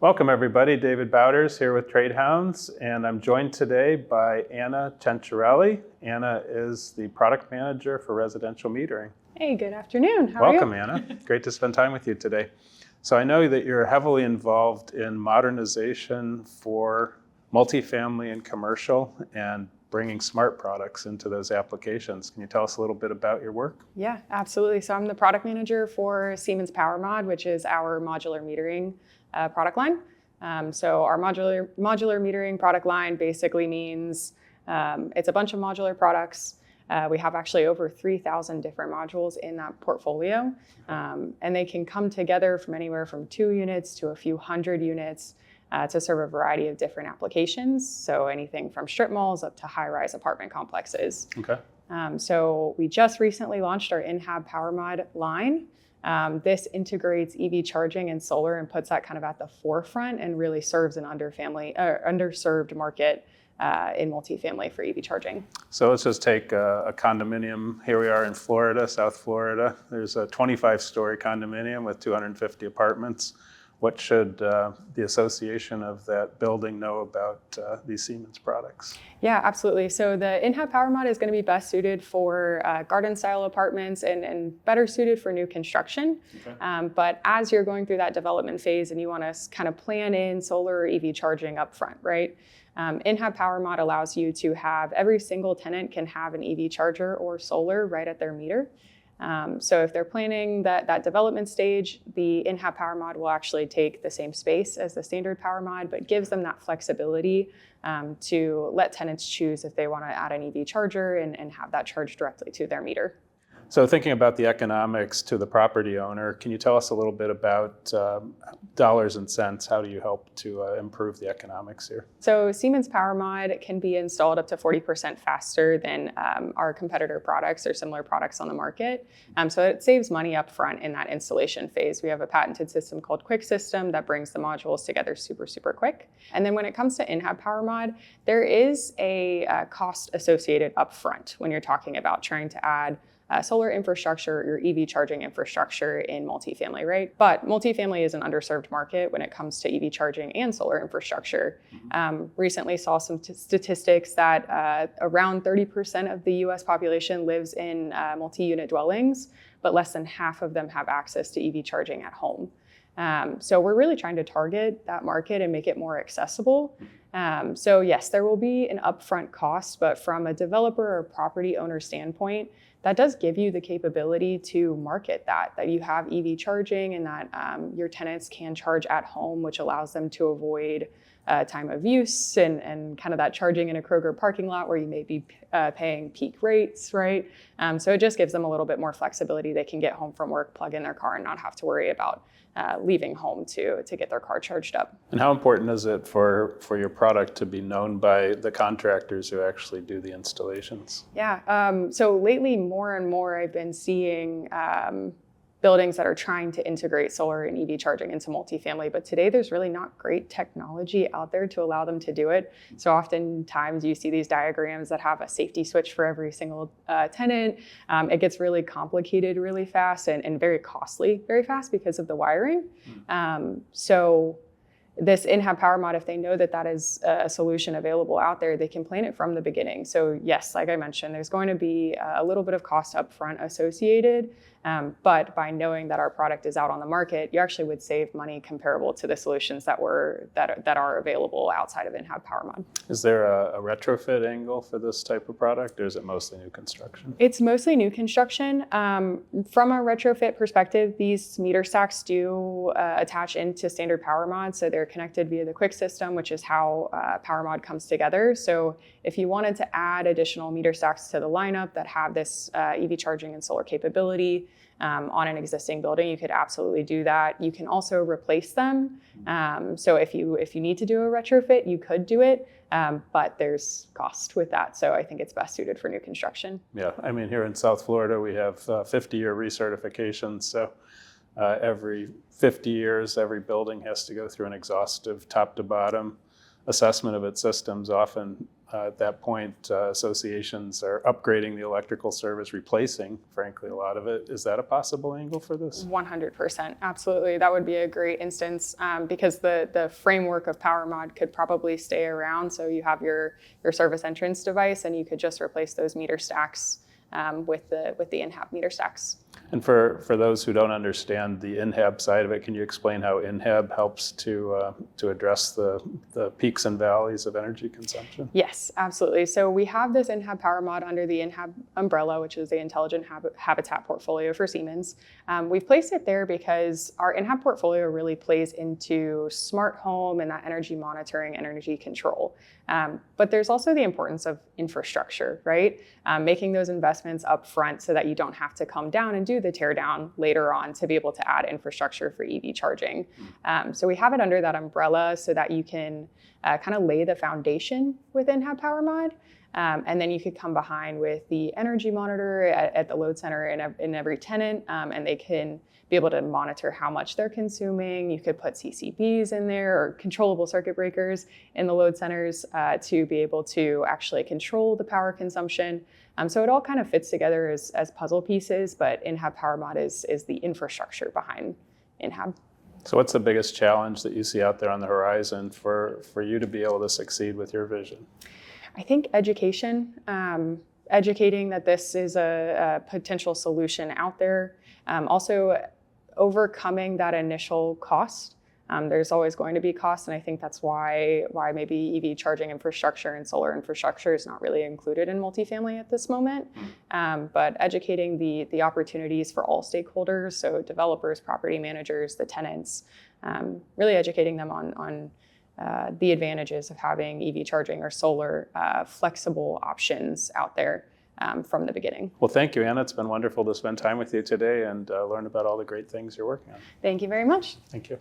Welcome everybody, David Bauders here with Hounds, and I'm joined today by Anna Cenciarelli. Anna is the product manager for residential metering. Hey, good afternoon. How are you? Welcome, Anna. Great to spend time with you today. So I know that you're heavily involved in modernization for multifamily and commercial and bringing smart products into those applications. Can you tell us a little bit about your work? Yeah, absolutely. So I'm the product manager for Siemens PowerMod, which is our modular metering product line. So our modular metering product line basically means it's a bunch of modular products. We have actually over 3,000 different modules in that portfolio, and they can come together from anywhere from 2 units to a few hundred units to serve a variety of different applications. So anything from strip malls up to high-rise apartment complexes. Okay. So we just recently launched our Inhab PowerMod line. This integrates EV charging and solar and puts that kind of at the forefront and really serves an underserved market in multifamily for EV charging. So let's just take a condominium. Here we are in Florida, South Florida. There's a 25-story condominium with 250 apartments. What should the association of that building know about these Siemens products? Yeah, absolutely. So the Inhab PowerMod is going to be best suited for garden-style apartments and better suited for new construction. Okay. But as you're going through that development phase and you want to kind of plan in solar or EV charging up front, right? Inhab PowerMod allows you to have every single tenant can have an EV charger or solar right at their meter. So if they're planning that development stage, the Inhab PowerMod will actually take the same space as the standard PowerMod, but gives them that flexibility to let tenants choose if they want to add an EV charger and have that charged directly to their meter. So thinking about the economics to the property owner, can you tell us a little bit about dollars and cents? How do you help to improve the economics here? So Siemens PowerMod can be installed up to 40% faster than our competitor products or similar products on the market. So it saves money up front in that installation phase. We have a patented system called Quick System that brings the modules together super, super quick. And then when it comes to Inhab PowerMod, there is a cost associated up front when you're talking about trying to add solar infrastructure or EV charging infrastructure in multifamily, right? But multifamily is an underserved market when it comes to EV charging and solar infrastructure. Recently saw some statistics that around 30% of the US population lives in multi-unit dwellings, but less than half of them have access to EV charging at home. So we're really trying to target that market and make it more accessible. So yes, there will be an upfront cost, but from a developer or property owner standpoint, that does give you the capability to market that you have EV charging and that your tenants can charge at home, which allows them to avoid time of use and kind of that charging in a Kroger parking lot where you may be paying peak rates, right? So it just gives them a little bit more flexibility. They can get home from work, plug in their car, and not have to worry about leaving home to get their car charged up. And how important is it for your product to be known by the contractors who actually do the installations? Yeah, so lately more and more I've been seeing buildings that are trying to integrate solar and EV charging into multifamily, but today there's really not great technology out there to allow them to do it. So oftentimes you see these diagrams that have a safety switch for every single tenant. It gets really complicated really fast and very costly very fast because of the wiring. So this Inhab PowerMod, if they know that is a solution available out there, they can plan it from the beginning. So yes, like I mentioned, there's going to be a little bit of cost upfront associated, but by knowing that our product is out on the market, you actually would save money comparable to the solutions that are available outside of Inhab PowerMod. Is there a retrofit angle for this type of product, or is it mostly new construction? It's mostly new construction. From a retrofit perspective, these meter stacks do attach into standard PowerMod, so they're connected via the Quick System, which is how PowerMod comes together. So if you wanted to add additional meter stacks to the lineup that have this EV charging and solar capability on an existing building, you could absolutely do that. You can also replace them. So if you need to do a retrofit, you could do it, but there's cost with that. So I think it's best suited for new construction. Yeah, I mean, here in South Florida, we have 50-year recertifications. So every 50 years, every building has to go through an exhaustive top to bottom assessment of its systems, often at that point, associations are upgrading the electrical service, replacing, frankly, a lot of it. Is that a possible angle for this? 100%, absolutely. That would be a great instance because the framework of PowerMod could probably stay around. So you have your service entrance device, and you could just replace those meter stacks with the Inhab meter stacks. And for those who don't understand the Inhab side of it, can you explain how Inhab helps to address the peaks and valleys of energy consumption? Yes, absolutely. So we have this Inhab PowerMod under the Inhab umbrella, which is the Intelligent Habitat portfolio for Siemens. We've placed it there because our Inhab portfolio really plays into smart home and that energy monitoring, energy control. But there's also the importance of infrastructure, right? Making those investments up front so that you don't have to come down and do the tear down later on to be able to add infrastructure for EV charging. So we have it under that umbrella so that you can kind of lay the foundation with Inhab PowerMod. And then you could come behind with the energy monitor at the load center in every tenant, and they can be able to monitor how much they're consuming. You could put CCBs in there or controllable circuit breakers in the load centers to be able to actually control the power consumption. So it all kind of fits together as puzzle pieces, but Inhab PowerMod is the infrastructure behind Inhab. So what's the biggest challenge that you see out there on the horizon for you to be able to succeed with your vision? I think education, educating that this is a potential solution out there. Also overcoming that initial cost. There's always going to be costs, and I think that's why maybe EV charging infrastructure and solar infrastructure is not really included in multifamily at this moment. But educating the opportunities for all stakeholders, so developers, property managers, the tenants, really educating them on the advantages of having EV charging or solar flexible options out there from the beginning. Well, thank you, Anna. It's been wonderful to spend time with you today and learn about all the great things you're working on. Thank you very much. Thank you.